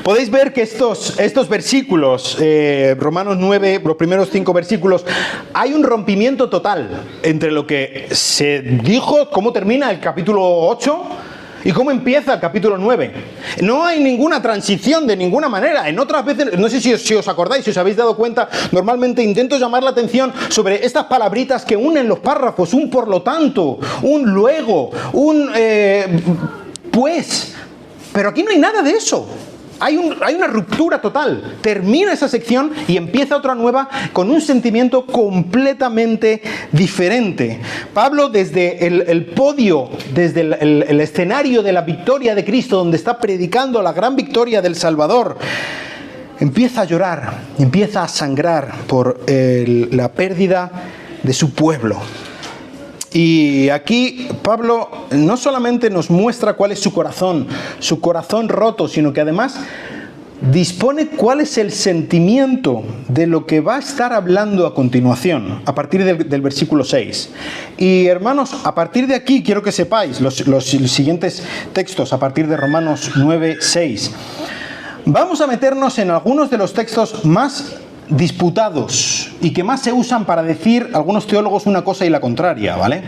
Podéis ver que estos versículos, Romanos 9, los primeros 5 versículos, hay un rompimiento total entre lo que se dijo, cómo termina el capítulo 8 y cómo empieza el capítulo 9. No hay ninguna transición de ninguna manera. En otras veces, no sé si os acordáis, si os habéis dado cuenta, normalmente intento llamar la atención sobre estas palabritas que unen los párrafos, un por lo tanto, un luego, un pues. Pero aquí no hay nada de eso. Hay una ruptura total. Termina esa sección y empieza otra nueva con un sentimiento completamente diferente. Pablo, desde el podio, desde el escenario de la victoria de Cristo, donde está predicando la gran victoria del Salvador, empieza a llorar, empieza a sangrar por la pérdida de su pueblo. Y aquí Pablo no solamente nos muestra cuál es su corazón roto, sino que además dispone cuál es el sentimiento de lo que va a estar hablando a continuación, a partir del versículo 6. Y hermanos, a partir de aquí quiero que sepáis los siguientes textos, a partir de Romanos 9, 6. Vamos a meternos en algunos de los textos más disputados y que más se usan para decir algunos teólogos una cosa y la contraria, ¿vale?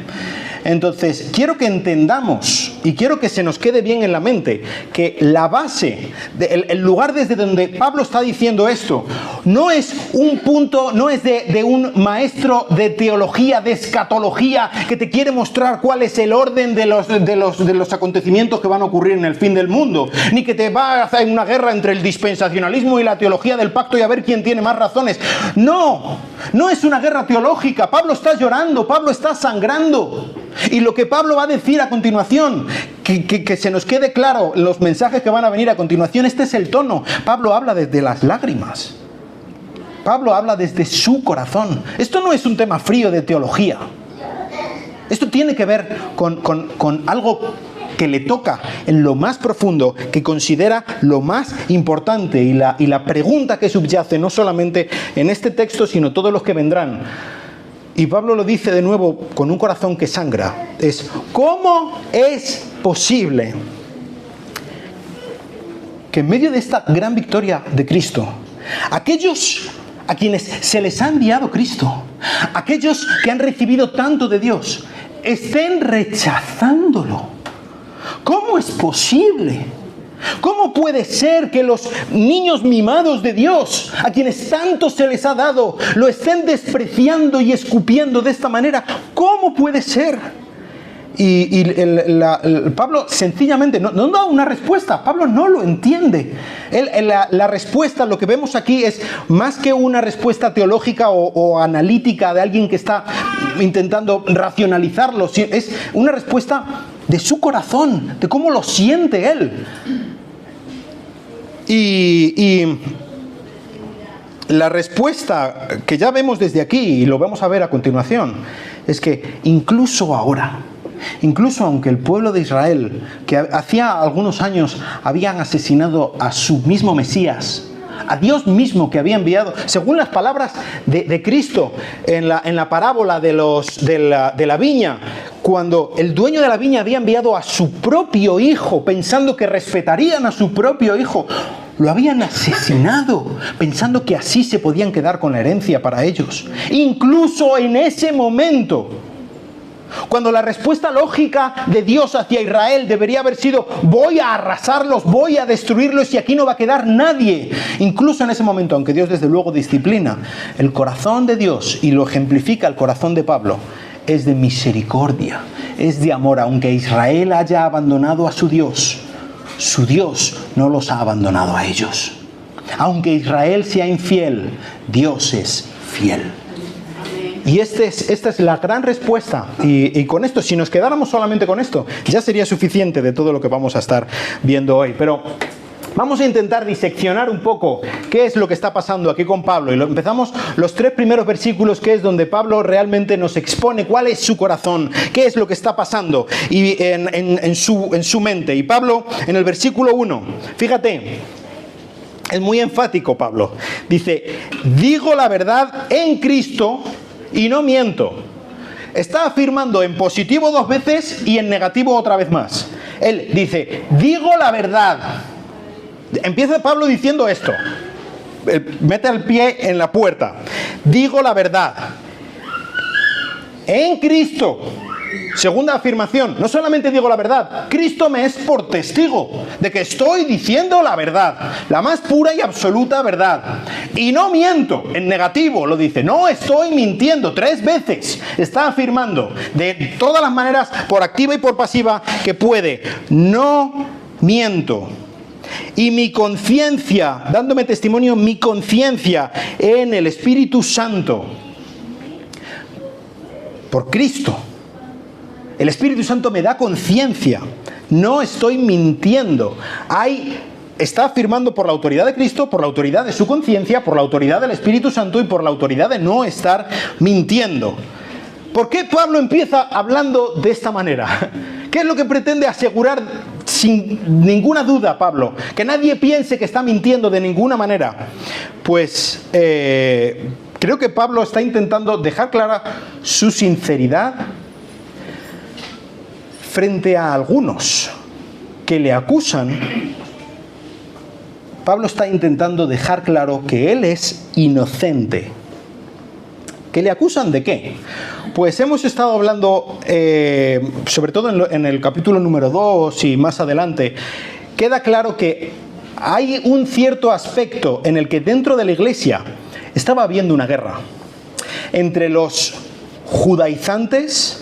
Entonces, quiero que entendamos y quiero que se nos quede bien en la mente que la base, el lugar desde donde Pablo está diciendo esto, no es un punto, no es de un maestro de teología, de escatología, que te quiere mostrar cuál es el orden de los acontecimientos que van a ocurrir en el fin del mundo, ni que te va a hacer una guerra entre el dispensacionalismo y la teología del pacto y a ver quién tiene más razones. No es una guerra teológica. Pablo está llorando, Pablo está sangrando. Y lo que Pablo va a decir a continuación, que se nos quede claro los mensajes que van a venir a continuación, este es el tono. Pablo habla desde las lágrimas. Pablo habla desde su corazón. Esto no es un tema frío de teología. Esto tiene que ver con algo que le toca en lo más profundo, que considera lo más importante y la pregunta que subyace no solamente en este texto, sino todos los que vendrán. Y Pablo lo dice de nuevo con un corazón que sangra. Es, ¿cómo es posible que en medio de esta gran victoria de Cristo, aquellos a quienes se les ha enviado Cristo, aquellos que han recibido tanto de Dios, estén rechazándolo? ¿Cómo es posible? ¿Cómo puede ser que los niños mimados de Dios, a quienes tanto se les ha dado, lo estén despreciando y escupiendo de esta manera? ¿Cómo puede ser? Y Pablo sencillamente no da una respuesta. Pablo no lo entiende. La respuesta, lo que vemos aquí, es más que una respuesta teológica o analítica de alguien que está intentando racionalizarlo. Es una respuesta de su corazón, de cómo lo siente él. Y la respuesta que ya vemos desde aquí, y lo vamos a ver a continuación, es que incluso ahora, incluso aunque el pueblo de Israel, que hacía algunos años habían asesinado a su mismo Mesías, a Dios mismo que había enviado, según las palabras de Cristo en la parábola de la viña, cuando el dueño de la viña había enviado a su propio hijo, pensando que respetarían a su propio hijo, lo habían asesinado, pensando que así se podían quedar con la herencia para ellos. Incluso en ese momento, cuando la respuesta lógica de Dios hacia Israel debería haber sido: voy a arrasarlos, voy a destruirlos y aquí no va a quedar nadie. Incluso en ese momento, aunque Dios desde luego disciplina, el corazón de Dios, y lo ejemplifica el corazón de Pablo, es de misericordia, es de amor. Aunque Israel haya abandonado a su Dios no los ha abandonado a ellos. Aunque Israel sea infiel, Dios es fiel. Y esta es la gran respuesta. Y con esto, si nos quedáramos solamente con esto, ya sería suficiente de todo lo que vamos a estar viendo hoy. Pero vamos a intentar diseccionar un poco qué es lo que está pasando aquí con Pablo. Y empezamos los 3 primeros versículos, que es donde Pablo realmente nos expone cuál es su corazón, qué es lo que está pasando y en su mente. Y Pablo, en el versículo 1, fíjate, es muy enfático Pablo. Dice: digo la verdad en Cristo y no miento. Está afirmando en positivo 2 veces y en negativo otra vez más. Él dice: digo la verdad. Empieza Pablo diciendo esto. Mete el pie en la puerta. Digo la verdad. En Cristo. Segunda afirmación, no solamente digo la verdad, Cristo me es por testigo de que estoy diciendo la verdad, la más pura y absoluta verdad. Y no miento, en negativo lo dice, no estoy mintiendo, 3 veces está afirmando de todas las maneras, por activa y por pasiva, que puede. No miento. Y mi conciencia, dándome testimonio, mi conciencia en el Espíritu Santo, por Cristo. El Espíritu Santo me da conciencia. No estoy mintiendo. Está afirmando por la autoridad de Cristo, por la autoridad de su conciencia, por la autoridad del Espíritu Santo y por la autoridad de no estar mintiendo. ¿Por qué Pablo empieza hablando de esta manera? ¿Qué es lo que pretende asegurar sin ninguna duda Pablo? Que nadie piense que está mintiendo de ninguna manera. Pues creo que Pablo está intentando dejar clara su sinceridad frente a algunos que le acusan. Pablo está intentando dejar claro que él es inocente. ¿Que le acusan de qué? Pues hemos estado hablando, sobre todo en el capítulo número 2 y más adelante, queda claro que hay un cierto aspecto en el que dentro de la iglesia estaba habiendo una guerra entre los judaizantes,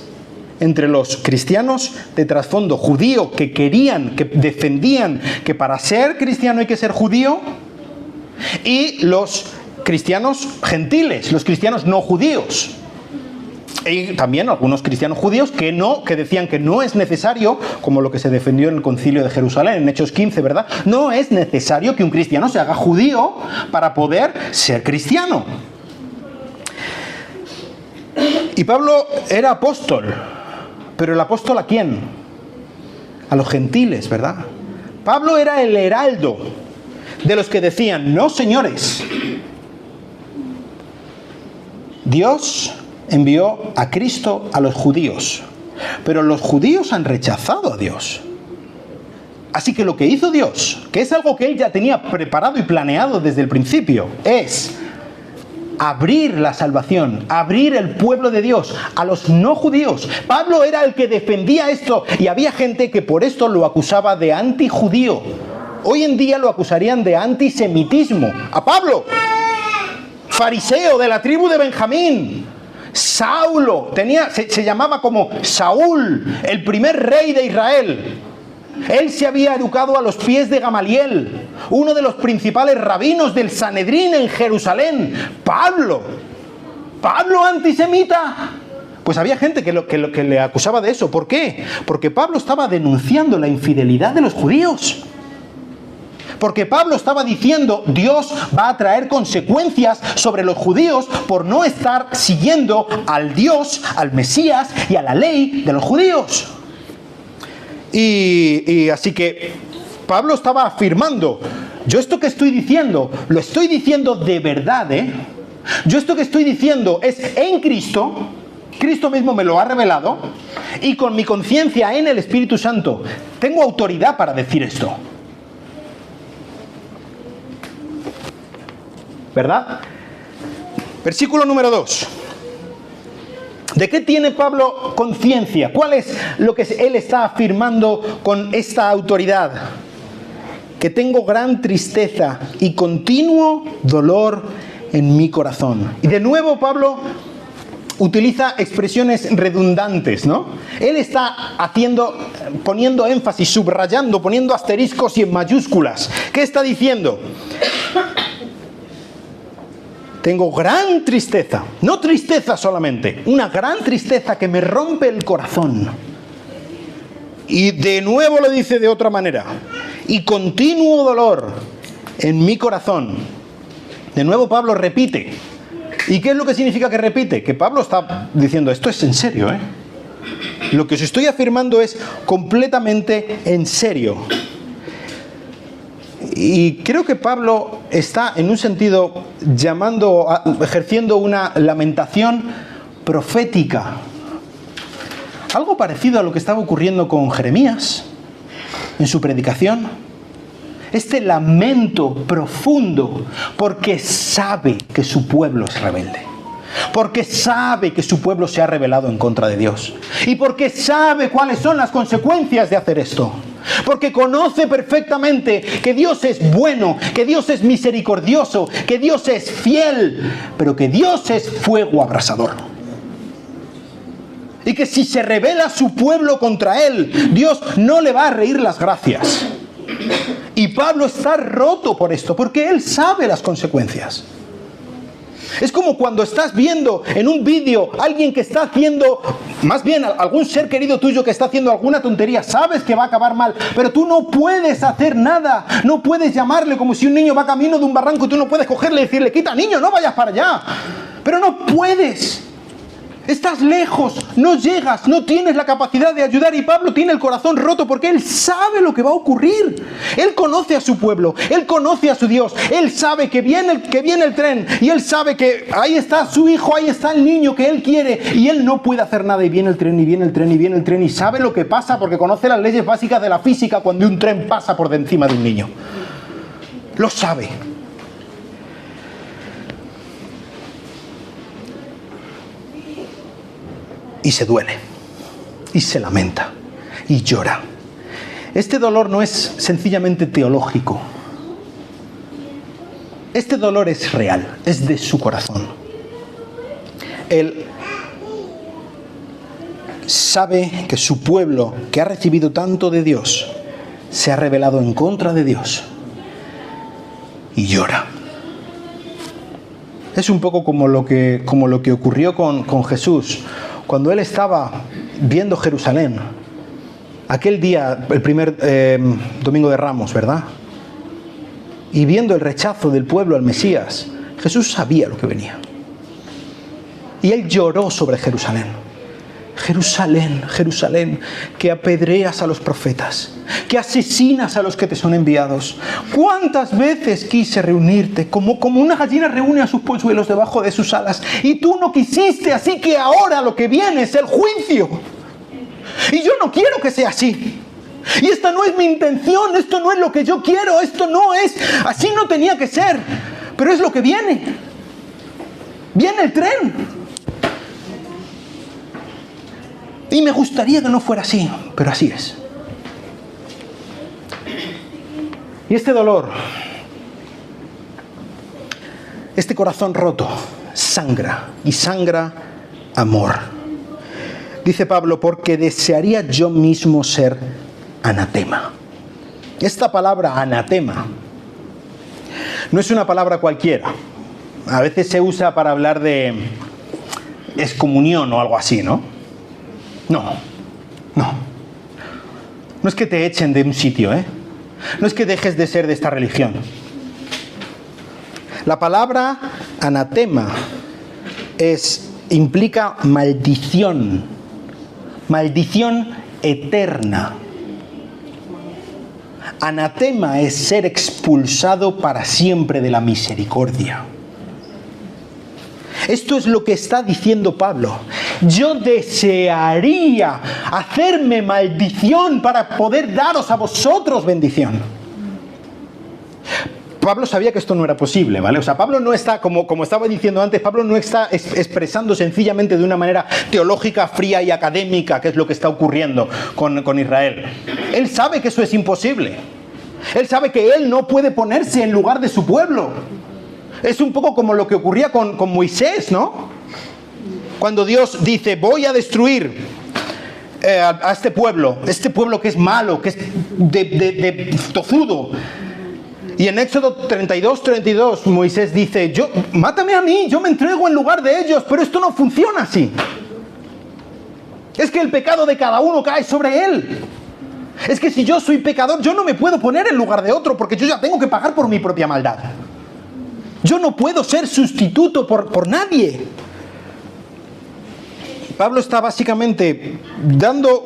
entre los cristianos de trasfondo judío que querían, que defendían que para ser cristiano hay que ser judío, y los cristianos gentiles, los cristianos no judíos. Y también algunos cristianos judíos que decían que no es necesario, como lo que se defendió en el Concilio de Jerusalén, en Hechos 15, ¿verdad? No es necesario que un cristiano se haga judío para poder ser cristiano. Y Pablo era apóstol. ¿Pero el apóstol a quién? A los gentiles, ¿verdad? Pablo era el heraldo de los que decían, no señores, Dios envió a Cristo a los judíos, pero los judíos han rechazado a Dios. Así que lo que hizo Dios, que es algo que él ya tenía preparado y planeado desde el principio, es abrir la salvación, abrir el pueblo de Dios a los no judíos. Pablo era el que defendía esto y había gente que por esto lo acusaba de antijudío. Hoy en día lo acusarían de antisemitismo. A Pablo, fariseo de la tribu de Benjamín, Saulo, se llamaba como Saúl, el primer rey de Israel. Él se había educado a los pies de Gamaliel, uno de los principales rabinos del Sanedrín en Jerusalén. Pablo antisemita. Pues había gente que le acusaba de eso. ¿Por qué? Porque Pablo estaba denunciando la infidelidad de los judíos. Porque Pablo estaba diciendo, Dios va a traer consecuencias sobre los judíos por no estar siguiendo al Dios, al Mesías y a la ley de los judíos. Y así que Pablo estaba afirmando, yo esto que estoy diciendo, lo estoy diciendo de verdad, Yo esto que estoy diciendo es en Cristo, Cristo mismo me lo ha revelado, y con mi conciencia en el Espíritu Santo, tengo autoridad para decir esto. ¿Verdad? Versículo número 2. ¿De qué tiene Pablo conciencia? ¿Cuál es lo que él está afirmando con esta autoridad? Que tengo gran tristeza y continuo dolor en mi corazón. Y de nuevo Pablo utiliza expresiones redundantes, ¿no? Él está poniendo énfasis, subrayando, poniendo asteriscos y en mayúsculas. ¿Qué está diciendo? Tengo gran tristeza, no tristeza solamente, una gran tristeza que me rompe el corazón. Y de nuevo lo dice de otra manera, y continuo dolor en mi corazón. De nuevo Pablo repite. ¿Y qué es lo que significa que repite? Que Pablo está diciendo, esto es en serio, Lo que os estoy afirmando es completamente en serio. Y creo que Pablo está, en un sentido, ejerciendo una lamentación profética. Algo parecido a lo que estaba ocurriendo con Jeremías en su predicación. este lamento profundo, porque sabe que su pueblo es rebelde. Porque sabe que su pueblo se ha rebelado en contra de Dios. Y porque sabe cuáles son las consecuencias de hacer esto. Porque conoce perfectamente que Dios es bueno, que Dios es misericordioso, que Dios es fiel, pero que Dios es fuego abrasador. Y que si se rebela su pueblo contra él, Dios no le va a reír las gracias. Y Pablo está roto por esto, porque él sabe las consecuencias. Es como cuando estás viendo en un vídeo a alguien que está haciendo, más bien algún ser querido tuyo que está haciendo alguna tontería, sabes que va a acabar mal, pero tú no puedes hacer nada, no puedes llamarle como si un niño va camino de un barranco y tú no puedes cogerle y decirle, quita niño, no vayas para allá, pero no puedes. Estás lejos, no llegas, no tienes la capacidad de ayudar y Pablo tiene el corazón roto porque él sabe lo que va a ocurrir. Él conoce a su pueblo, él conoce a su Dios, él sabe que viene el tren y él sabe que ahí está su hijo, ahí está el niño que él quiere y él no puede hacer nada y viene el tren y viene el tren y viene el tren y sabe lo que pasa porque conoce las leyes básicas de la física cuando un tren pasa por encima de un niño. Lo sabe. Y se duele, y se lamenta, y llora. Este dolor no es sencillamente teológico. Este dolor es real, es de su corazón. Él sabe que su pueblo, que ha recibido tanto de Dios, se ha rebelado en contra de Dios. Y llora. Es un poco como lo que ocurrió con Jesús. Cuando él estaba viendo Jerusalén, aquel día, el primer domingo de Ramos, ¿verdad? Y viendo el rechazo del pueblo al Mesías, Jesús sabía lo que venía. Y él lloró sobre Jerusalén. Jerusalén, Jerusalén, que apedreas a los profetas, que asesinas a los que te son enviados. ¿Cuántas veces quise reunirte como una gallina reúne a sus polluelos debajo de sus alas? Y tú no quisiste, así que ahora lo que viene es el juicio. Y yo no quiero que sea así. Y esta no es mi intención, esto no es lo que yo quiero, esto no es, así no tenía que ser. Pero es lo que viene. Viene el tren. Y me gustaría que no fuera así, pero así es. Y este dolor, este corazón roto, sangra y sangra amor. Dice Pablo, porque desearía yo mismo ser anatema. Esta palabra anatema no es una palabra cualquiera. A veces se usa para hablar de excomunión o algo así, ¿no? No. No es que te echen de un sitio, ¿eh? No es que dejes de ser de esta religión. La palabra anatema implica maldición. Maldición eterna. Anatema es ser expulsado para siempre de la misericordia. Esto es lo que está diciendo Pablo. Yo desearía hacerme maldición para poder daros a vosotros bendición. Pablo sabía que esto no era posible, ¿vale? O sea, Pablo no está, como estaba diciendo antes, Pablo no está expresando sencillamente de una manera teológica, fría y académica, que es lo que está ocurriendo con Israel. Él sabe que eso es imposible. Él sabe que él no puede ponerse en lugar de su pueblo. Es un poco como lo que ocurría con Moisés, ¿no? Cuando Dios dice, voy a destruir a este pueblo que es malo, que es de tozudo. Y en Éxodo 32, Moisés dice, mátame a mí, yo me entrego en lugar de ellos, pero esto no funciona así. Es que el pecado de cada uno cae sobre él. Es que si yo soy pecador, yo no me puedo poner en lugar de otro, porque yo ya tengo que pagar por mi propia maldad. Yo no puedo ser sustituto por nadie. Pablo está básicamente dando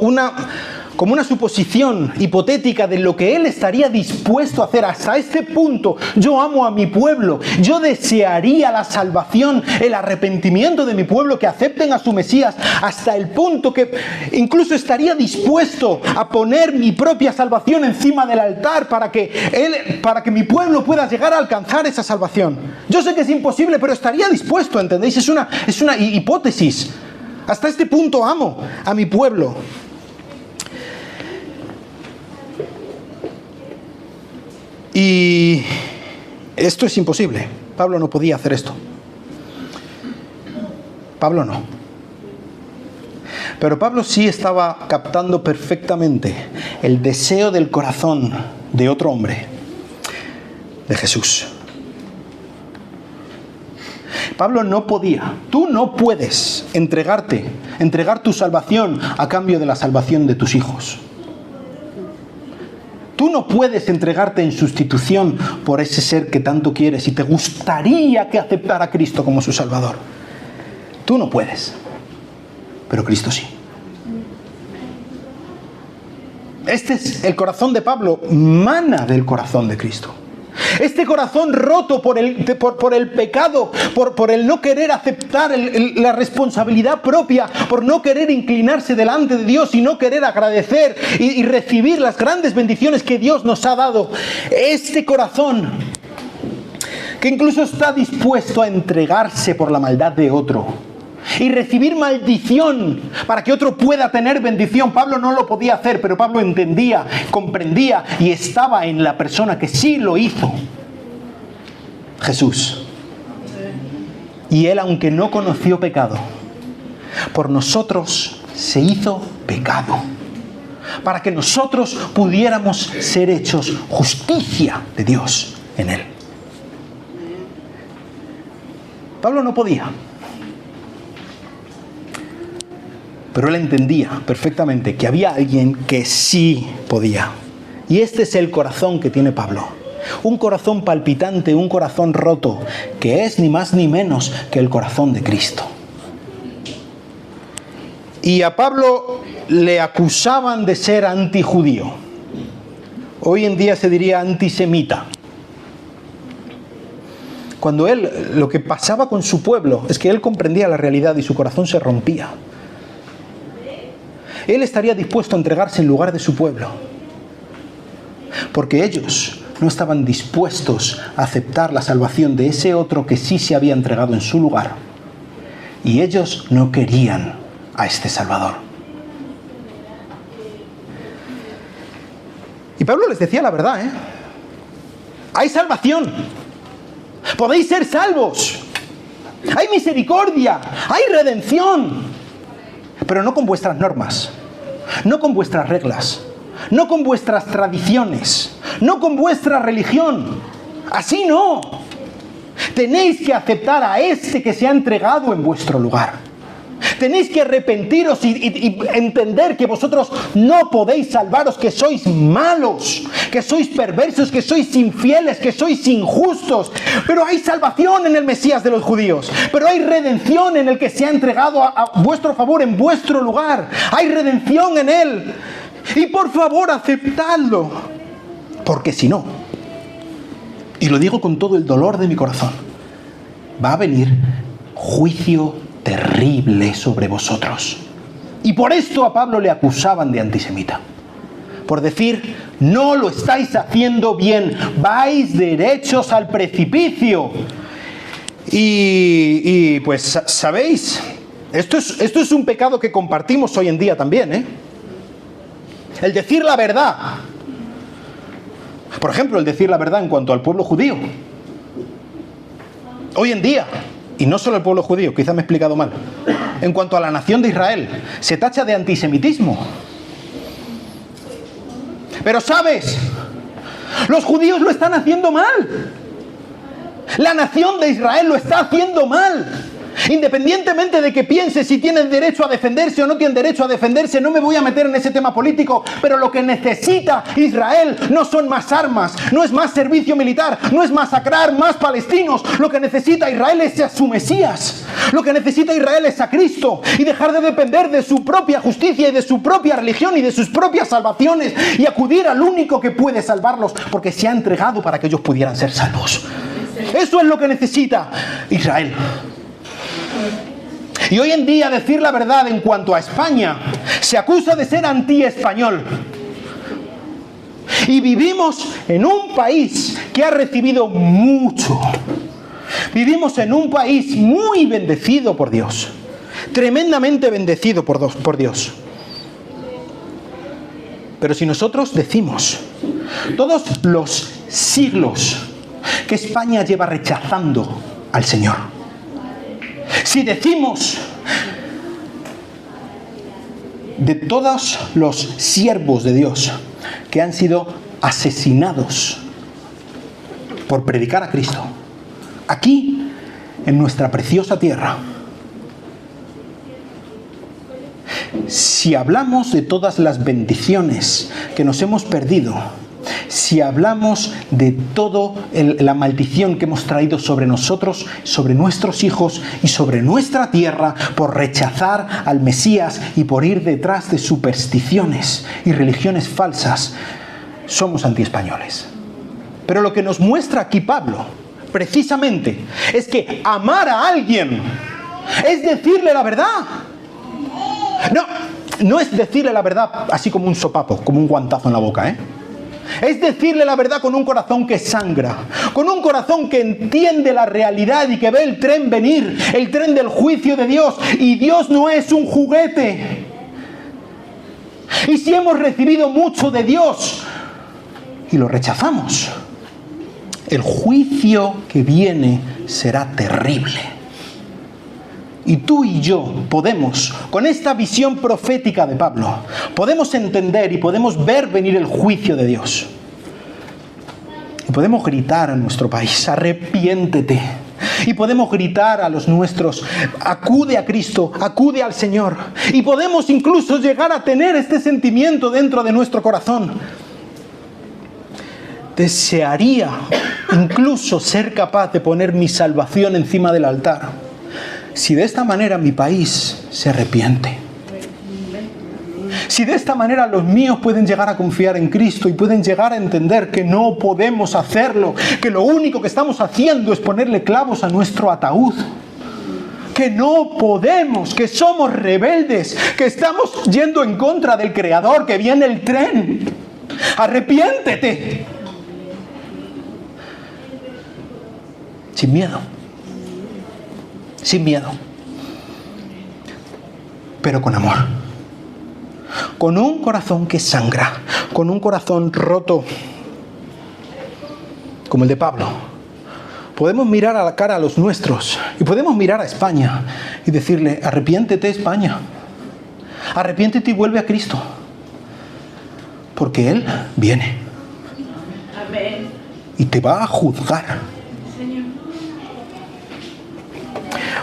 como una suposición hipotética de lo que él estaría dispuesto a hacer. Hasta este punto, yo amo a mi pueblo, yo desearía la salvación, el arrepentimiento de mi pueblo, que acepten a su Mesías, hasta el punto que incluso estaría dispuesto a poner mi propia salvación encima del altar para que mi pueblo pueda llegar a alcanzar esa salvación. Yo sé que es imposible, pero estaría dispuesto, ¿entendéis? Es una hipótesis. Hasta este punto amo a mi pueblo. Y esto es imposible. Pablo no podía hacer esto. Pablo no. Pero Pablo sí estaba captando perfectamente el deseo del corazón de otro hombre, de Jesús. Pablo no podía. Tú no puedes entregar tu salvación a cambio de la salvación de tus hijos. Tú no puedes entregarte en sustitución por ese ser que tanto quieres y te gustaría que aceptara a Cristo como su Salvador. Tú no puedes, pero Cristo sí. Este es el corazón de Pablo, mana del corazón de Cristo. Este corazón roto por el pecado, por el no querer aceptar la responsabilidad propia, por no querer inclinarse delante de Dios y no querer agradecer y recibir las grandes bendiciones que Dios nos ha dado. Este corazón que incluso está dispuesto a entregarse por la maldad de otro y recibir maldición para que otro pueda tener bendición. Pablo no lo podía hacer, pero Pablo entendía, comprendía y estaba en la persona que sí lo hizo, Jesús. Y él, aunque no conoció pecado, por nosotros se hizo pecado, para que nosotros pudiéramos ser hechos justicia de Dios en él. Pablo no podía, pero él entendía perfectamente que había alguien que sí podía. Y este es el corazón que tiene Pablo. Un corazón palpitante, un corazón roto, que es ni más ni menos que el corazón de Cristo. Y a Pablo le acusaban de ser antijudío. Hoy en día se diría antisemita. Cuando lo que pasaba con su pueblo es que él comprendía la realidad y su corazón se rompía. Él estaría dispuesto a entregarse en lugar de su pueblo, porque ellos no estaban dispuestos a aceptar la salvación de ese otro que sí se había entregado en su lugar, y ellos no querían a este Salvador. Y Pablo les decía la verdad, hay salvación, podéis ser salvos, hay misericordia, hay redención, pero no con vuestras normas, no con vuestras reglas, no con vuestras tradiciones, no con vuestra religión. Así no. Tenéis que aceptar a este que se ha entregado en vuestro lugar. Tenéis que arrepentiros y entender que vosotros no podéis salvaros, que sois malos, que sois perversos, que sois infieles, que sois injustos. Pero hay salvación en el Mesías de los judíos. Pero hay redención en el que se ha entregado a vuestro favor en vuestro lugar. Hay redención en él. Y por favor, aceptadlo. Porque si no, y lo digo con todo el dolor de mi corazón, va a venir juicio terrible sobre vosotros. Y por esto a Pablo le acusaban de antisemita, por decir, no lo estáis haciendo bien, vais derechos al precipicio. Y pues, ¿sabéis? Esto es un pecado que compartimos hoy en día también, el decir la verdad. Por ejemplo, el decir la verdad en cuanto al pueblo judío. Hoy en día, y no solo el pueblo judío, quizá me he explicado mal, en cuanto a la nación de Israel, se tacha de antisemitismo. Pero ¿sabes? Los judíos lo están haciendo mal. La nación de Israel lo está haciendo mal. Independientemente de que piense si tienen derecho a defenderse o no tienen derecho a defenderse, no me voy a meter en ese tema político, pero lo que necesita Israel no son más armas, no es más servicio militar, no es masacrar más palestinos. Lo que necesita Israel es a su Mesías. Lo que necesita Israel es a Cristo y dejar de depender de su propia justicia y de su propia religión y de sus propias salvaciones y acudir al único que puede salvarlos, porque se ha entregado para que ellos pudieran ser salvos. Eso es lo que necesita Israel. Y hoy en día, decir la verdad en cuanto a España, se acusa de ser anti-español. Y vivimos en un país que ha recibido mucho. Vivimos en un país muy bendecido por Dios. Tremendamente bendecido por Dios. Pero si nosotros decimos, todos los siglos que España lleva rechazando al Señor, si decimos de todos los siervos de Dios que han sido asesinados por predicar a Cristo, aquí, en nuestra preciosa tierra, si hablamos de todas las bendiciones que nos hemos perdido, si hablamos de toda la maldición que hemos traído sobre nosotros, sobre nuestros hijos y sobre nuestra tierra por rechazar al Mesías y por ir detrás de supersticiones y religiones falsas, somos antiespañoles. Pero lo que nos muestra aquí Pablo, precisamente, es que amar a alguien es decirle la verdad. No es decirle la verdad así como un sopapo, como un guantazo en la boca, Es decirle la verdad con un corazón que sangra, con un corazón que entiende la realidad y que ve el tren venir, el tren del juicio de Dios. Y Dios no es un juguete. Y si hemos recibido mucho de Dios y lo rechazamos, el juicio que viene será terrible. Y tú y yo podemos, con esta visión profética de Pablo, podemos entender y podemos ver venir el juicio de Dios. Y podemos gritar a nuestro país, arrepiéntete. Y podemos gritar a los nuestros, acude a Cristo, acude al Señor. Y podemos incluso llegar a tener este sentimiento dentro de nuestro corazón. Desearía incluso ser capaz de poner mi salvación encima del altar, si de esta manera mi país se arrepiente. Si de esta manera los míos pueden llegar a confiar en Cristo y pueden llegar a entender que no podemos hacerlo, que lo único que estamos haciendo es ponerle clavos a nuestro ataúd, que no podemos, que somos rebeldes, que estamos yendo en contra del Creador, que viene el tren. Arrepiéntete. Sin miedo. Sin miedo, pero con amor, con un corazón que sangra, con un corazón roto, como el de Pablo. Podemos mirar a la cara a los nuestros y podemos mirar a España y decirle, arrepiéntete España, arrepiéntete y vuelve a Cristo, porque Él viene. Amén. Y te va a juzgar.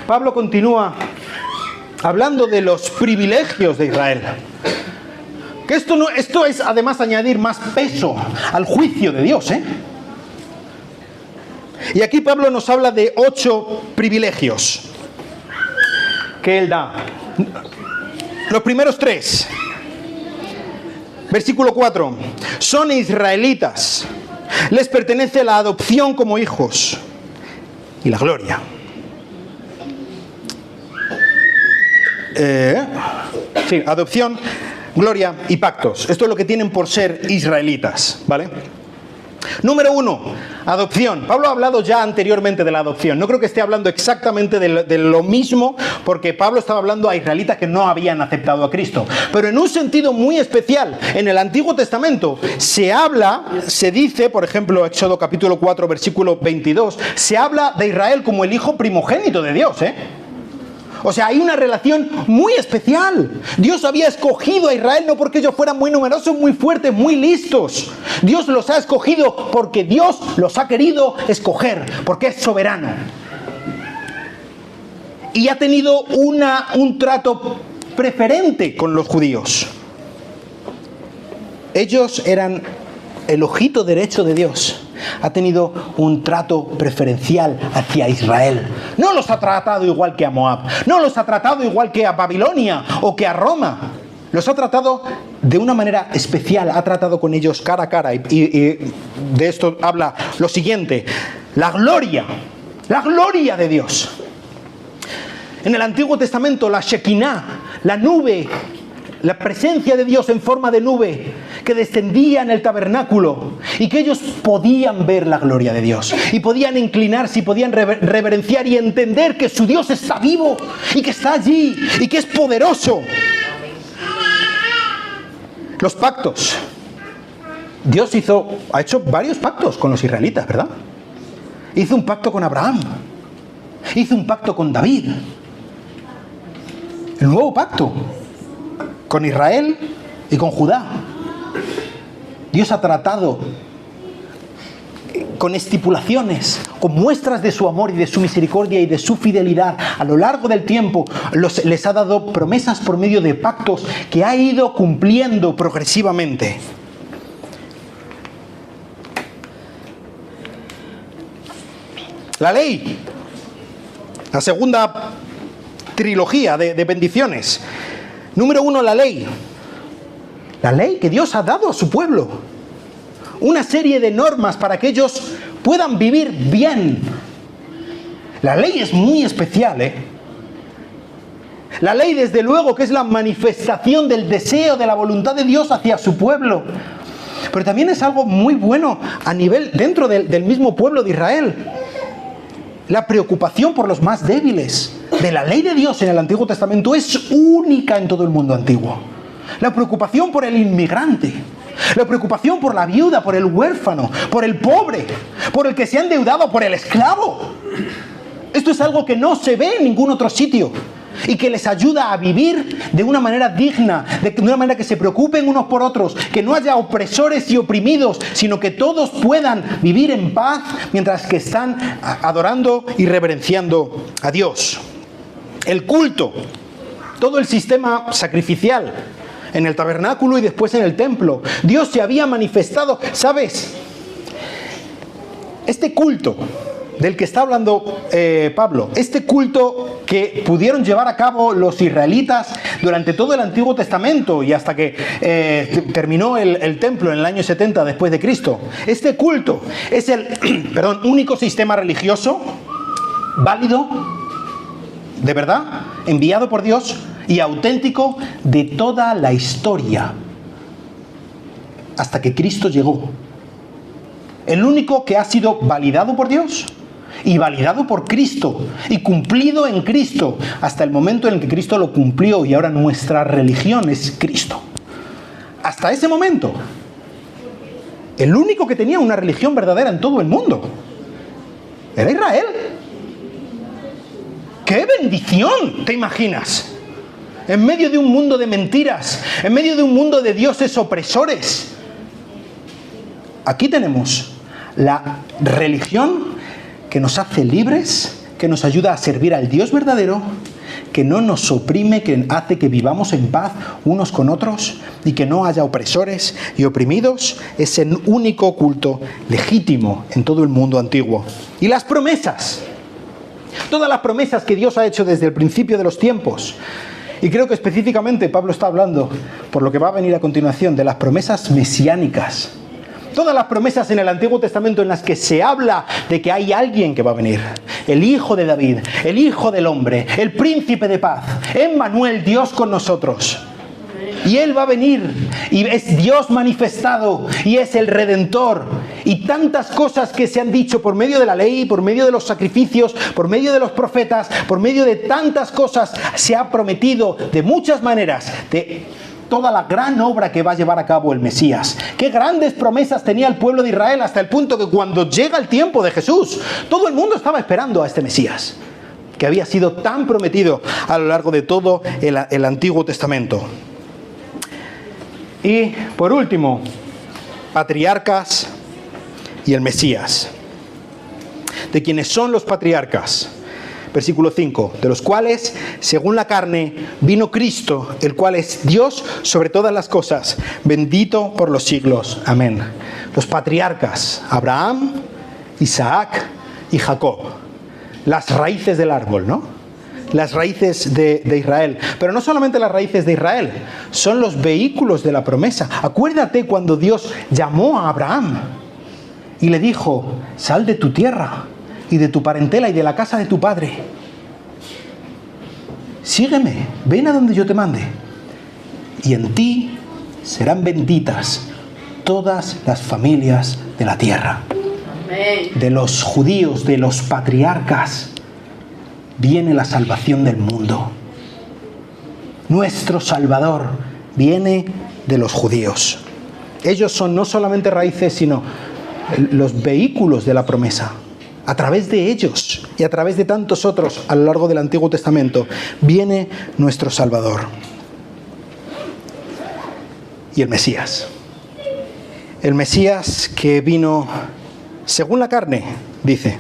Pablo continúa hablando de los privilegios de Israel. Que esto es además añadir más peso al juicio de Dios, Y aquí Pablo nos habla de 8 privilegios que él da. Los primeros 3. Versículo 4. Son israelitas. Les pertenece la adopción como hijos y la gloria. Sí, adopción, gloria y pactos. Esto es lo que tienen por ser israelitas, ¿vale? Número 1, adopción. Pablo ha hablado ya anteriormente de la adopción. No creo que esté hablando exactamente de lo mismo, porque Pablo estaba hablando a israelitas que no habían aceptado a Cristo. Pero en un sentido muy especial, en el Antiguo Testamento se dice, por ejemplo, Éxodo capítulo 4, versículo 22, se habla de Israel como el hijo primogénito de Dios, O sea, hay una relación muy especial. Dios había escogido a Israel no porque ellos fueran muy numerosos, muy fuertes, muy listos. Dios los ha escogido porque Dios los ha querido escoger, porque es soberano. y ha tenido un trato preferente con los judíos. Ellos eran el ojito derecho de Dios. Ha tenido un trato preferencial hacia Israel. No los ha tratado igual que a Moab. No los ha tratado igual que a Babilonia o que a Roma. Los ha tratado de una manera especial. Ha tratado con ellos cara a cara. Y de esto habla lo siguiente. La gloria de Dios. En el Antiguo Testamento, la Shekinah, la nube, la presencia de Dios en forma de nube que descendía en el tabernáculo y que ellos podían ver la gloria de Dios y podían inclinarse y podían reverenciar y entender que su Dios está vivo y que está allí y que es poderoso. Los pactos. Dios ha hecho varios pactos con los israelitas, ¿verdad? Hizo un pacto con Abraham. Hizo un pacto con David. El nuevo pacto con Israel y con Judá. Dios ha tratado con estipulaciones, con muestras de su amor y de su misericordia y de su fidelidad a lo largo del tiempo. Les ha dado promesas por medio de pactos que ha ido cumpliendo progresivamente. La ley, la segunda trilogía de bendiciones. Número 1, la ley. La ley que Dios ha dado a su pueblo. Una serie de normas para que ellos puedan vivir bien. La ley es muy especial, La ley, desde luego, que es la manifestación del deseo, de la voluntad de Dios hacia su pueblo. Pero también es algo muy bueno a nivel, dentro del mismo pueblo de Israel. La preocupación por los más débiles de la ley de Dios en el Antiguo Testamento es única en todo el mundo antiguo. La preocupación por el inmigrante, la preocupación por la viuda, por el huérfano, por el pobre, por el que se ha endeudado, por el esclavo. Esto es algo que no se ve en ningún otro sitio y que les ayuda a vivir de una manera digna, de una manera que se preocupen unos por otros, que no haya opresores y oprimidos, sino que todos puedan vivir en paz mientras que están adorando y reverenciando a Dios. El culto, todo el sistema sacrificial en el tabernáculo y después en el templo. Dios se había manifestado, ¿sabes? Este culto del que está hablando Pablo, este culto que pudieron llevar a cabo los israelitas durante todo el Antiguo Testamento y hasta que terminó el templo en el año 70 después de Cristo. Este culto es el único sistema religioso válido, de verdad, enviado por Dios y auténtico de toda la historia hasta que Cristo llegó. El único que ha sido validado por Dios y validado por Cristo y cumplido en Cristo hasta el momento en el que Cristo lo cumplió y ahora nuestra religión es Cristo. Hasta ese momento, el único que tenía una religión verdadera en todo el mundo era Israel. ¡Qué bendición! ¿Te imaginas? En medio de un mundo de mentiras, en medio de un mundo de dioses opresores. Aquí tenemos la religión que nos hace libres, que nos ayuda a servir al Dios verdadero, que no nos oprime, que hace que vivamos en paz unos con otros y que no haya opresores y oprimidos. Es el único culto legítimo en todo el mundo antiguo. Y las promesas. Todas las promesas que Dios ha hecho desde el principio de los tiempos. Y creo que específicamente Pablo está hablando, por lo que va a venir a continuación, de las promesas mesiánicas. Todas las promesas en el Antiguo Testamento en las que se habla de que hay alguien que va a venir. El Hijo de David, el Hijo del Hombre, el Príncipe de Paz, Emmanuel, Dios con nosotros. Y Él va a venir y es Dios manifestado y es el Redentor. Y tantas cosas que se han dicho por medio de la ley, por medio de los sacrificios, por medio de los profetas, por medio de tantas cosas se ha prometido de muchas maneras de toda la gran obra que va a llevar a cabo el Mesías. Qué grandes promesas tenía el pueblo de Israel hasta el punto que cuando llega el tiempo de Jesús, todo el mundo estaba esperando a este Mesías, que había sido tan prometido a lo largo de todo el Antiguo Testamento. Y por último, patriarcas y el Mesías. ¿De quiénes son los patriarcas? Versículo 5, de los cuales, según la carne, vino Cristo, el cual es Dios sobre todas las cosas, bendito por los siglos. Amén. Los patriarcas, Abraham, Isaac y Jacob. Las raíces del árbol, ¿no? Las raíces de Israel. Pero no solamente las raíces de Israel, son los vehículos de la promesa. Acuérdate cuando Dios llamó a Abraham y le dijo: sal de tu tierra y de tu parentela y de la casa de tu padre. Sígueme, ven a donde yo te mande. Y en ti serán benditas todas las familias de la tierra. Amén. De los judíos, de los patriarcas, viene la salvación del mundo. Nuestro Salvador viene de los judíos. Ellos son no solamente raíces, sino los vehículos de la promesa. A través de ellos y a través de tantos otros a lo largo del Antiguo Testamento viene nuestro Salvador. Y el Mesías. El Mesías que vino según la carne, dice,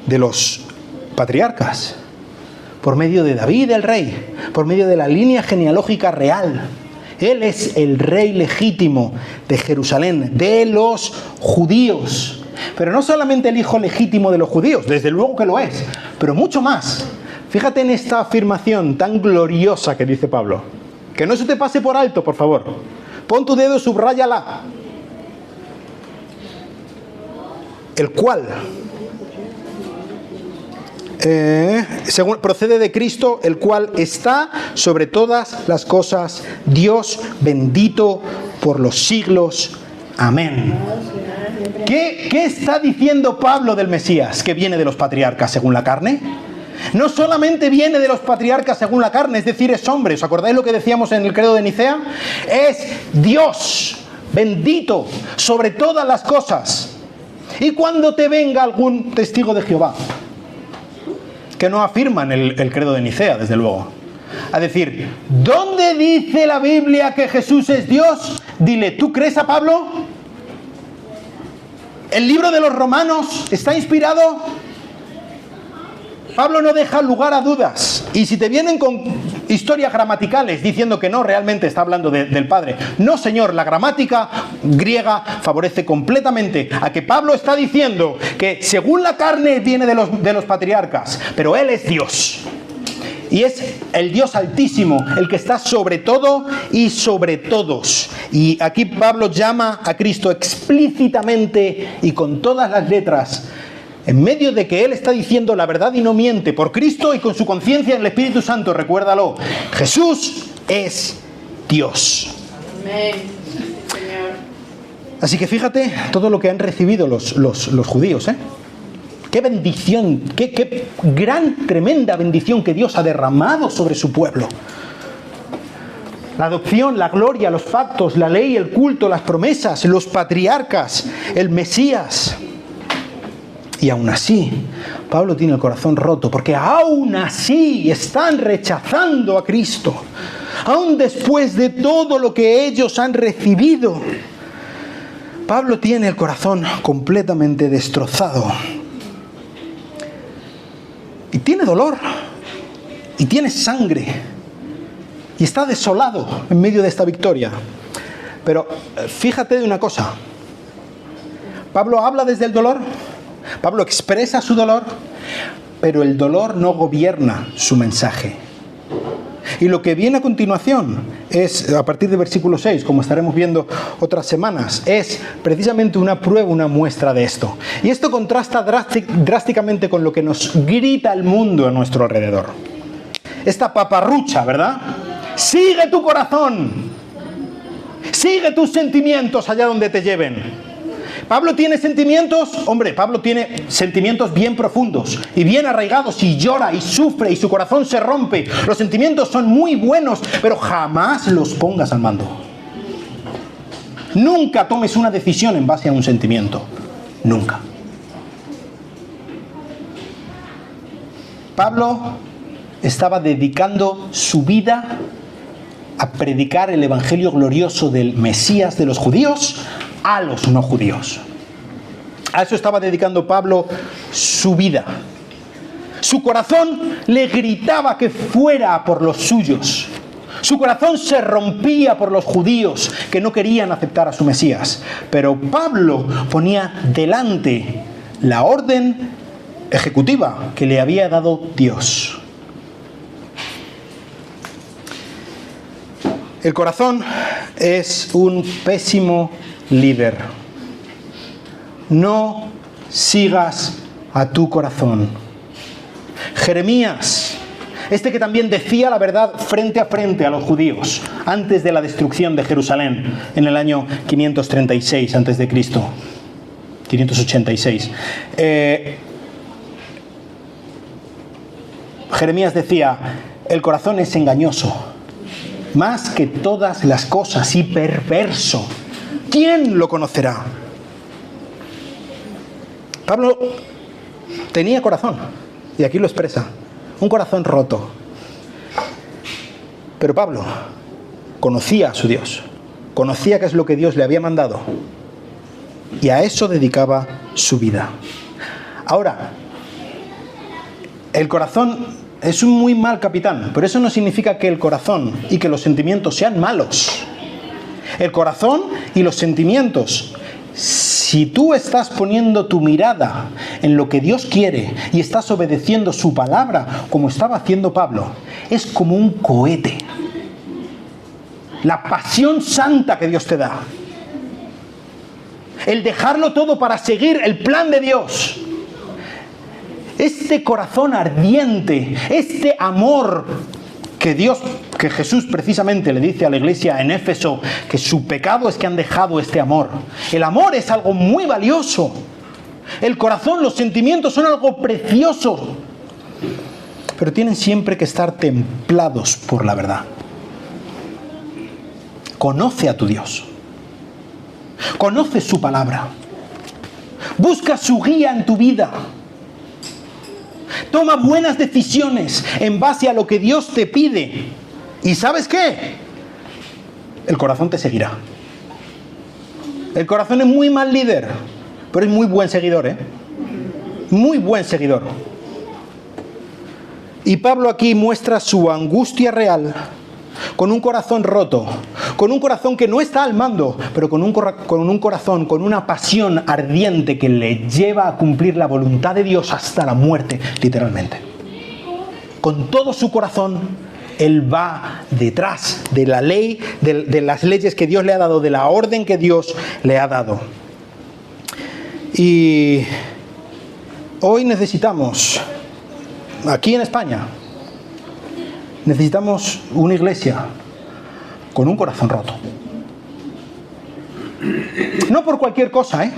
de los patriarcas, por medio de David el rey, por medio de la línea genealógica real. Él es el rey legítimo de Jerusalén, de los judíos. Pero no solamente el hijo legítimo de los judíos, desde luego que lo es, pero mucho más. Fíjate en esta afirmación tan gloriosa que dice Pablo. Que no se te pase por alto, por favor. Pon tu dedo, subráyala. El cual según procede de Cristo, el cual está sobre todas las cosas, Dios bendito por los siglos. Amén. ¿Qué está diciendo Pablo del Mesías? Que viene de los patriarcas según la carne. No solamente viene de los patriarcas según la carne, es decir, es hombre. ¿Os acordáis lo que decíamos en el credo de Nicea? Es Dios bendito sobre todas las cosas. Y cuando te venga algún testigo de Jehová, que no afirman el credo de Nicea, desde luego, a decir, ¿dónde dice la Biblia que Jesús es Dios? Dile, ¿tú crees a Pablo? ¿El libro de los Romanos está inspirado? Pablo no deja lugar a dudas. Y si te vienen con historias gramaticales diciendo que no, realmente está hablando del Padre. No, señor, la gramática griega favorece completamente a que Pablo está diciendo que según la carne viene de los patriarcas, pero Él es Dios. Y es el Dios altísimo, el que está sobre todo y sobre todos. Y aquí Pablo llama a Cristo explícitamente y con todas las letras, en medio de que él está diciendo la verdad y no miente, por Cristo y con su conciencia en el Espíritu Santo, recuérdalo, Jesús es Dios. Amén, Señor. Así que fíjate todo lo que han recibido los judíos, ¿eh? Qué bendición, qué gran, tremenda bendición que Dios ha derramado sobre su pueblo. La adopción, la gloria, los pactos, la ley, el culto, las promesas, los patriarcas, el Mesías. Y aún así, Pablo tiene el corazón roto, porque aún así están rechazando a Cristo. Aún después de todo lo que ellos han recibido, Pablo tiene el corazón completamente destrozado. Y tiene dolor, y tiene sangre, y está desolado en medio de esta victoria. Pero fíjate de una cosa, Pablo habla desde el dolor, Pablo expresa su dolor, pero el dolor no gobierna su mensaje. Y lo que viene a continuación es, a partir de versículo 6, como estaremos viendo otras semanas, es precisamente una prueba, una muestra de esto. Y esto contrasta drásticamente con lo que nos grita el mundo a nuestro alrededor. Esta paparrucha, ¿verdad? Sigue tu corazón, sigue tus sentimientos allá donde te lleven. ¿Pablo tiene sentimientos? Hombre, Pablo tiene sentimientos bien profundos y bien arraigados, y llora y sufre y su corazón se rompe. Los sentimientos son muy buenos, pero jamás los pongas al mando. Nunca tomes una decisión en base a un sentimiento. Nunca. Pablo estaba dedicando su vida a predicar el evangelio glorioso del Mesías de los judíos a los no judíos. A eso estaba dedicando Pablo su vida. Su corazón le gritaba que fuera por los suyos. Su corazón se rompía por los judíos que no querían aceptar a su Mesías. Pero Pablo ponía delante la orden ejecutiva que le había dado Dios. El corazón es un pésimo líder. No sigas a tu corazón. Jeremías, este que también decía la verdad frente a frente a los judíos antes de la destrucción de Jerusalén en el año 536 a.C., 586. Jeremías decía: el corazón es engañoso, más que todas las cosas, y perverso. ¿Quién lo conocerá? Pablo tenía corazón, y aquí lo expresa, un corazón roto. Pero Pablo conocía a su Dios, conocía qué es lo que Dios le había mandado, y a eso dedicaba su vida. Ahora, el corazón es un muy mal capitán, pero eso no significa que el corazón y que los sentimientos sean malos. El corazón y los sentimientos, si tú estás poniendo tu mirada en lo que Dios quiere y estás obedeciendo su palabra como estaba haciendo Pablo, es como un cohete. La pasión santa que Dios te da. El dejarlo todo para seguir el plan de Dios. Este corazón ardiente, este amor que Jesús precisamente le dice a la iglesia en Éfeso que su pecado es que han dejado este amor. El amor es algo muy valioso. El corazón, los sentimientos son algo precioso. Pero tienen siempre que estar templados por la verdad. Conoce a tu Dios. Conoce su palabra. Busca su guía en tu vida. Toma buenas decisiones en base a lo que Dios te pide. ¿Y sabes qué? El corazón te seguirá. El corazón es muy mal líder, pero es muy buen seguidor, ¿eh? Muy buen seguidor. Y Pablo aquí muestra su angustia real con un corazón roto, con un corazón que no está al mando, pero con un corazón, con una pasión ardiente que le lleva a cumplir la voluntad de Dios hasta la muerte, literalmente. Con todo su corazón, él va detrás de la ley, de las leyes que Dios le ha dado, de la orden que Dios le ha dado. Y hoy necesitamos, aquí en España, necesitamos una iglesia con un corazón roto. No por cualquier cosa,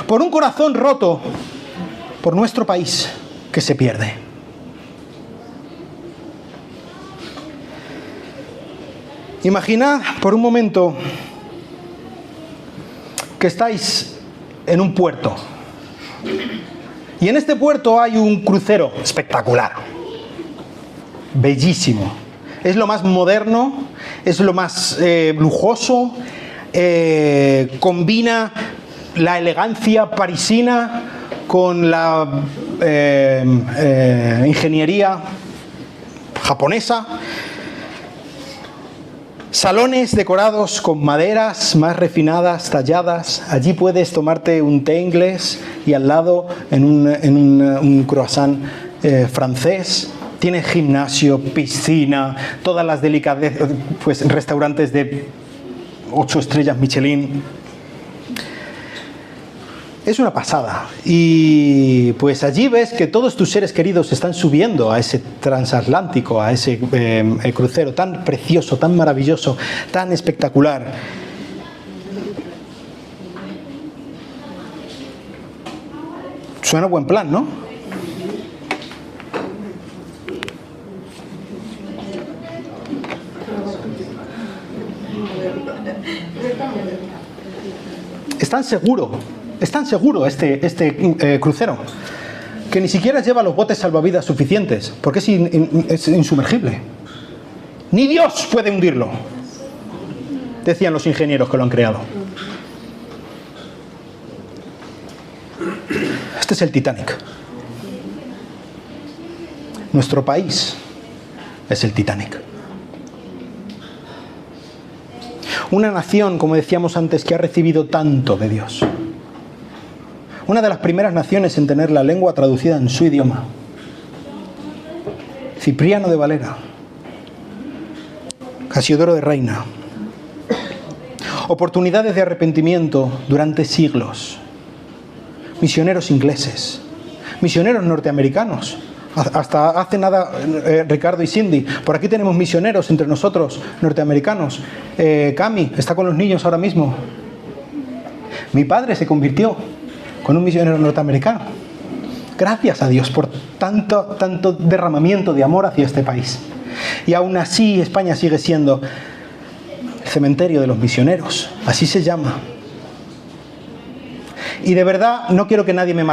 por un corazón roto por nuestro país que se pierde. Imaginad por un momento que estáis en un puerto y en este puerto hay un crucero espectacular, bellísimo. Es lo más moderno, es lo más lujoso, combina la elegancia parisina con la ingeniería japonesa. Salones decorados con maderas más refinadas, talladas. Allí puedes tomarte un té inglés y al lado en un croissant francés. Tiene gimnasio, piscina, todas las delicadeces, pues restaurantes de 8 estrellas Michelin. Es una pasada. Y pues allí ves que todos tus seres queridos están subiendo a ese transatlántico, a ese crucero tan precioso, tan maravilloso, tan espectacular. Suena buen plan, ¿no? Es tan seguro este crucero que ni siquiera lleva los botes salvavidas suficientes, porque es insumergible. Ni Dios puede hundirlo, decían los ingenieros que lo han creado. Este es el Titanic. Nuestro país es el Titanic. Una nación, como decíamos antes, que ha recibido tanto de Dios. Una de las primeras naciones en tener la lengua traducida en su idioma. Cipriano de Valera. Casiodoro de Reina. Oportunidades de arrepentimiento durante siglos. Misioneros ingleses. Misioneros norteamericanos. Hasta hace nada, Ricardo y Cindy, por aquí tenemos misioneros entre nosotros, norteamericanos. Cami está con los niños ahora mismo. Mi padre se convirtió con un misionero norteamericano. Gracias a Dios por tanto derramamiento de amor hacia este país. Y aún así España sigue siendo el cementerio de los misioneros, así se llama. Y de verdad, no quiero que nadie me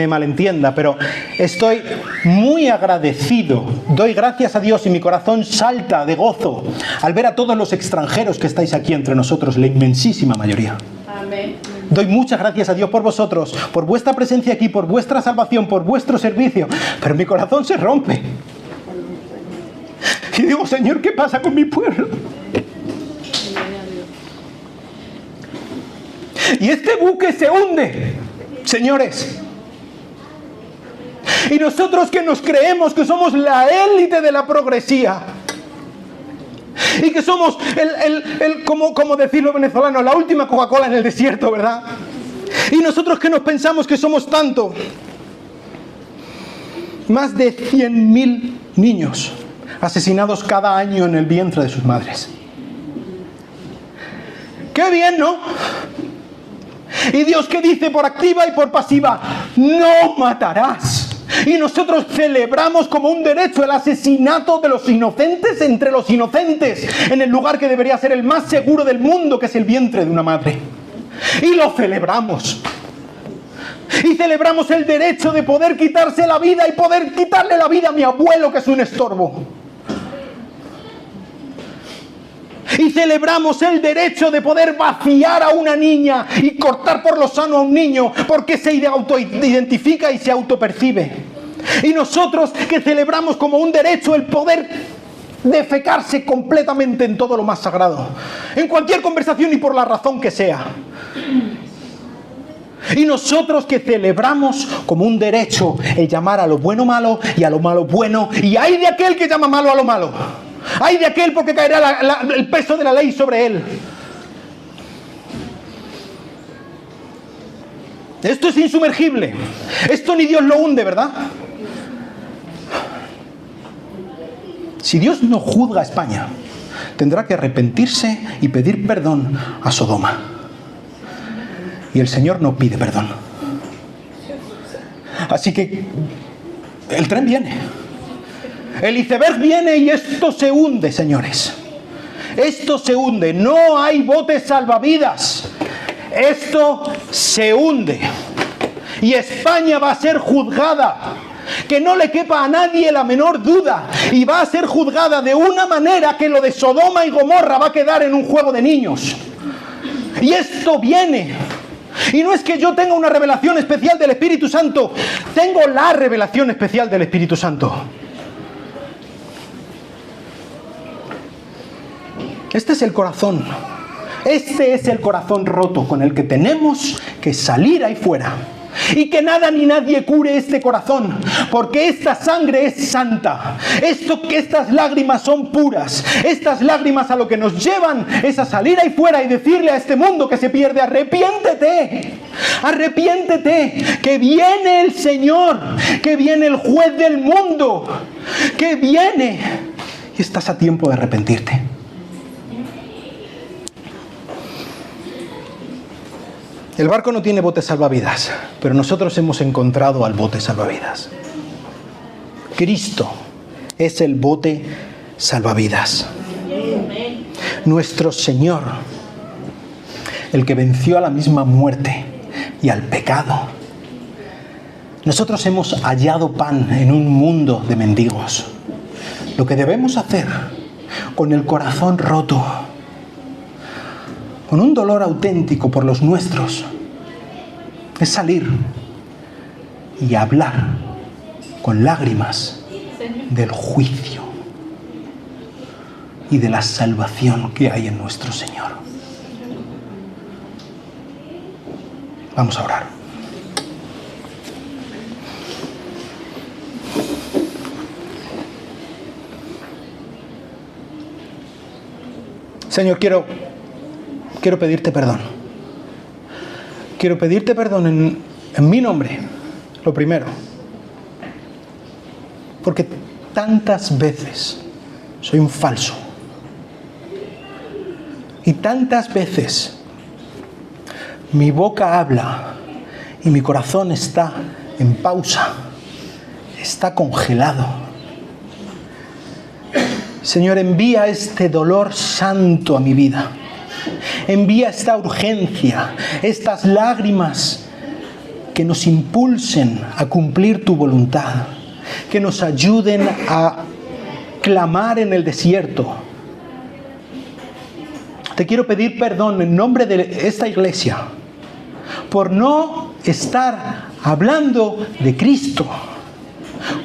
malentienda, pero estoy muy agradecido. Doy gracias a Dios y mi corazón salta de gozo al ver a todos los extranjeros que estáis aquí entre nosotros, la inmensísima mayoría. Amén. Doy muchas gracias a Dios por vosotros, por vuestra presencia aquí, por vuestra salvación, por vuestro servicio. Pero mi corazón se rompe. Y digo, Señor, ¿qué pasa con mi pueblo? Y este buque se hunde, señores. Y nosotros que nos creemos que somos la élite de la progresía y que somos como decirlo venezolano, la última Coca-Cola en el desierto, ¿verdad? Y nosotros que nos pensamos que somos tanto. Más de 100.000 niños asesinados cada año en el vientre de sus madres. ¡Qué bien!, ¿no? Y Dios, ¿qué dice por activa y por pasiva? No matarás. Y nosotros celebramos como un derecho el asesinato de los inocentes entre los inocentes, en el lugar que debería ser el más seguro del mundo, que es el vientre de una madre. Y lo celebramos. Y celebramos el derecho de poder quitarse la vida y poder quitarle la vida a mi abuelo, que es un estorbo. Y celebramos el derecho de poder vaciar a una niña y cortar por lo sano a un niño porque se autoidentifica y se autopercibe. Y nosotros que celebramos como un derecho el poder defecarse completamente en todo lo más sagrado, en cualquier conversación y por la razón que sea. Y nosotros que celebramos como un derecho el llamar a lo bueno malo y a lo malo bueno, y hay de aquel que llama malo a lo malo. ¡Ay de aquel porque caerá el peso de la ley sobre él! Esto es insumergible. Esto ni Dios lo hunde, ¿verdad? Si Dios no juzga a España, tendrá que arrepentirse y pedir perdón a Sodoma. Y el Señor no pide perdón. Así que el tren viene. El iceberg viene y esto se hunde, señores. Esto se hunde. No hay botes salvavidas. Esto se hunde. Y España va a ser juzgada. Que no le quepa a nadie la menor duda. Y va a ser juzgada de una manera que lo de Sodoma y Gomorra va a quedar en un juego de niños. Y esto viene. Y no es que yo tenga una revelación especial del Espíritu Santo. Tengo la revelación especial del Espíritu Santo. Este es el corazón. Este es el corazón roto con el que tenemos que salir ahí fuera. Y que nada ni nadie cure este corazón, porque esta sangre es santa. Estas lágrimas son puras. Estas lágrimas a lo que nos llevan es a salir ahí fuera y decirle a este mundo que se pierde: arrepiéntete, arrepiéntete, que viene el Señor, que viene el juez del mundo, que viene y estás a tiempo de arrepentirte. El barco no tiene bote salvavidas, pero nosotros hemos encontrado al bote salvavidas. Cristo es el bote salvavidas. Nuestro Señor, el que venció a la misma muerte y al pecado. Nosotros hemos hallado pan en un mundo de mendigos. Lo que debemos hacer con el corazón roto, con un dolor auténtico por los nuestros, es salir y hablar con lágrimas del juicio y de la salvación que hay en nuestro Señor. Vamos a orar. Señor, quiero pedirte perdón. Quiero pedirte perdón en mi nombre, lo primero. Porque tantas veces soy un falso. Y tantas veces mi boca habla y mi corazón está en pausa, está congelado. Señor, envía este dolor santo a mi vida. Envía esta urgencia, estas lágrimas que nos impulsen a cumplir tu voluntad, que nos ayuden a clamar en el desierto. Te quiero pedir perdón en nombre de esta iglesia por no estar hablando de Cristo,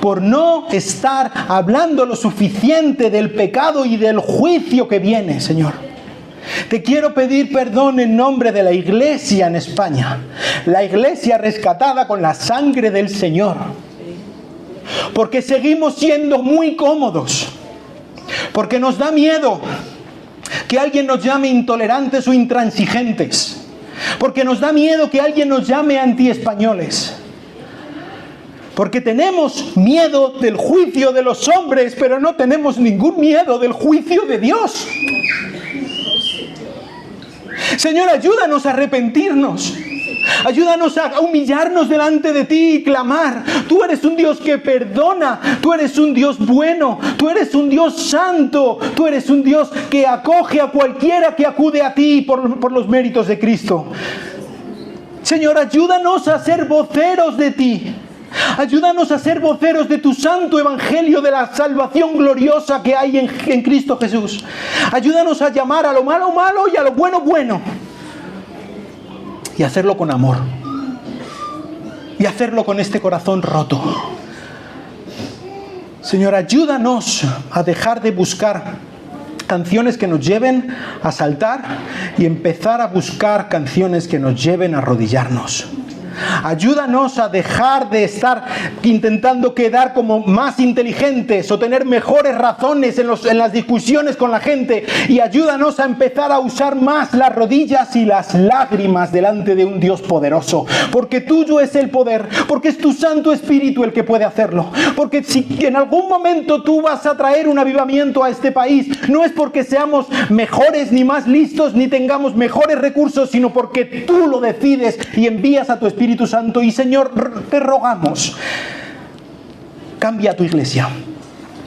por no estar hablando lo suficiente del pecado y del juicio que viene, Señor. Te quiero pedir perdón en nombre de la iglesia en España, la iglesia rescatada con la sangre del Señor, porque seguimos siendo muy cómodos, porque nos da miedo que alguien nos llame intolerantes o intransigentes, porque nos da miedo que alguien nos llame antiespañoles, porque tenemos miedo del juicio de los hombres, pero no tenemos ningún miedo del juicio de Dios. Señor, ayúdanos a arrepentirnos. Ayúdanos a humillarnos delante de ti y clamar. Tú eres un Dios que perdona. Tú eres un Dios bueno. Tú eres un Dios santo. Tú eres un Dios que acoge a cualquiera que acude a ti por los méritos de Cristo. Señor, ayúdanos a ser voceros de ti. Ayúdanos a ser voceros de tu santo evangelio de la salvación gloriosa que hay en Cristo Jesús. Ayúdanos a llamar a lo malo malo y a lo bueno bueno. Y hacerlo con amor. Y hacerlo con este corazón roto. Señor, ayúdanos a dejar de buscar canciones que nos lleven a saltar y empezar a buscar canciones que nos lleven a arrodillarnos. Ayúdanos a dejar de estar intentando quedar como más inteligentes o tener mejores razones en las discusiones con la gente, y ayúdanos a empezar a usar más las rodillas y las lágrimas delante de un Dios poderoso, porque tuyo es el poder, porque es tu Santo Espíritu el que puede hacerlo, porque si en algún momento tú vas a traer un avivamiento a este país, no es porque seamos mejores ni más listos ni tengamos mejores recursos, sino porque tú lo decides y envías a tu Espíritu Santo. Y Señor, te rogamos, cambia tu iglesia.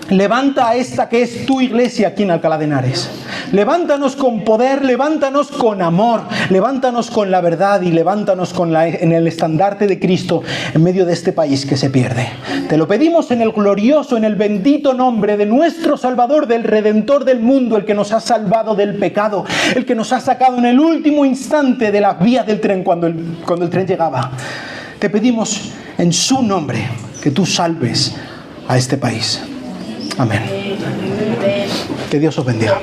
Levanta a esta que es tu iglesia aquí en Alcalá de Henares. Levántanos con poder, levántanos con amor, levántanos con la verdad y levántanos en el estandarte de Cristo en medio de este país que se pierde. Te lo pedimos en el glorioso, en el bendito nombre de nuestro Salvador, del Redentor del mundo, el que nos ha salvado del pecado, el que nos ha sacado en el último instante de las vías del tren cuando el tren llegaba. Te pedimos en su nombre que tú salves a este país. Amén. Que Dios os bendiga.